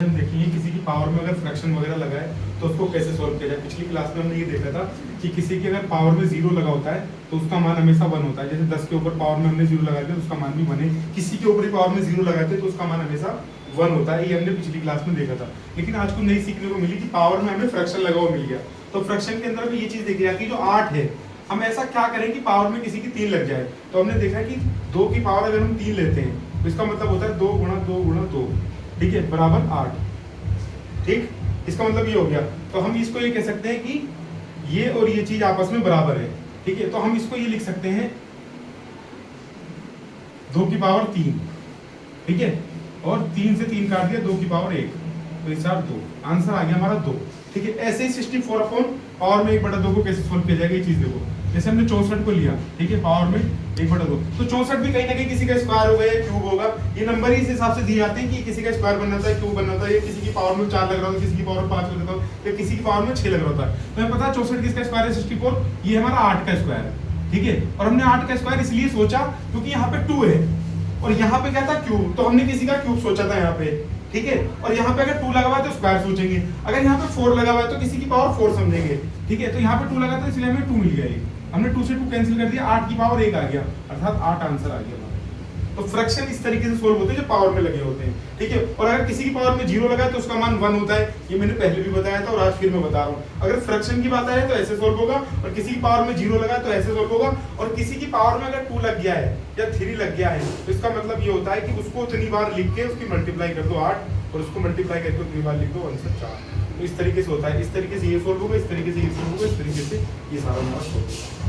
हम देखेंगे किसी की पावर में अगर फ्रैक्शन वगैरह लगा है तो उसको कैसे सॉल्व किया जाए। पिछली क्लास में हमने ये देखा था कि किसी की अगर पावर में 0 लगा होता है तो उसका मान हमेशा 1 होता है। जैसे 10 के ऊपर पावर में हमने 0 लगाया तो उसका मान भी 1 है। किसी के ऊपर पावर में 0 लगाते तो उसका मान हमेशा 1 होता है। ये हमने पिछली क्लास में देखा था। लेकिन आज को नई सीखने को मिली कि पावर में हमें फ्रैक्शन लगा हुआ मिल गया। तो फ्रैक्शन के अंदर भी ये चीज देखी जाती है, जो 8 है, हम ऐसा क्या करें कि पावर में किसी की 3 लग जाए। तो हमने देखा कि 2 की पावर अगर हम 3 लेते हैं तो इसका मतलब होता है 2 गुणा 2 गुणा 2, ठीक है, बराबर 8। ठीक, इसका मतलब ये हो गया। तो हम इसको ये कह सकते हैं कि ये और ये चीज आपस में बराबर है। ठीक है, तो हम इसको ये लिख सकते हैं 2 की पावर 3, ठीक है, और 3 से 3 काट दिया, 2 की पावर 1, तो इस 2 आंसर आ गया हमारा 2। ठीक है, ऐसे ही 64 अपॉन पावर में 1/2 को कैसे सोल्व किया जाएगा ये चीज देखो। जैसे हमने 64 को लिया, ठीक है, पावर में 1/2, तो 64 भी कहीं ना कहीं किसी का स्क्वायर होगा या क्यूब होगा। ये नंबर ही इस हिसाब से दिए जाते हैं कि किसी का स्क्वायर बनना होता है, क्यूब बनना होता है, या किसी की पावर में 4 लग रहा होता है, किसी की पावर में 5 लग रहा होता है, या किसी की पावर में 6 लग रहा होता है। तो हमें पता है 64 किसका स्क्वायर है, 64, ये हमारा 8 का स्क्वायर है। ठीक है, और हमने 8 का स्क्वायर इसलिए सोचा क्योंकि यहाँ पे 2 है और यहाँ पे क्या था, क्यूब, तो हमने किसी का क्यूब सोचा था यहाँ पे। ठीक है, और यहाँ पे अगर 2 लगा हुआ है तो स्क्वायर सोचेंगे, अगर यहाँ पे 4 लगा हुआ है तो किसी की पावर 4 समझेंगे। ठीक है, तो यहाँ पे 2 लगा था इसलिए हमें 2 मिल गया। हमने 2 से 2 कैंसिल कर दिया, 8 की पावर 1 आ गया, अर्थात 8 आंसर आ गया हमारा। तो फ्रैक्शन इस तरीके से सोल्व होते हैं जो पावर में लगे होते हैं। ठीक है, और अगर किसी की पावर में 0 लगा है तो उसका मान 1 होता है। ये मैंने पहले भी बताया था और आज फिर मैं बता रहा हूँ। अगर फ्रैक्शन की बात है तो ऐसे सोल्व होगा, और किसी की पावर में 0 लगा है तो ऐसे सोल्व होगा, और किसी की पावर में अगर 2 लग गया है या 3 लग गया है तो इसका मतलब ये होता है कि उसको उतनी बार लिख के उसकी मल्टीप्लाई कर दो 8, और उसको मल्टीप्लाई करके उतनी बार लिख दो 1 से 4। तो इस तरीके से होता है। इस तरीके से ये सोल्व होगा, इस तरीके से ये सोल्व होगा, इस तरीके से ये सारा हमारा सोल्व होगा।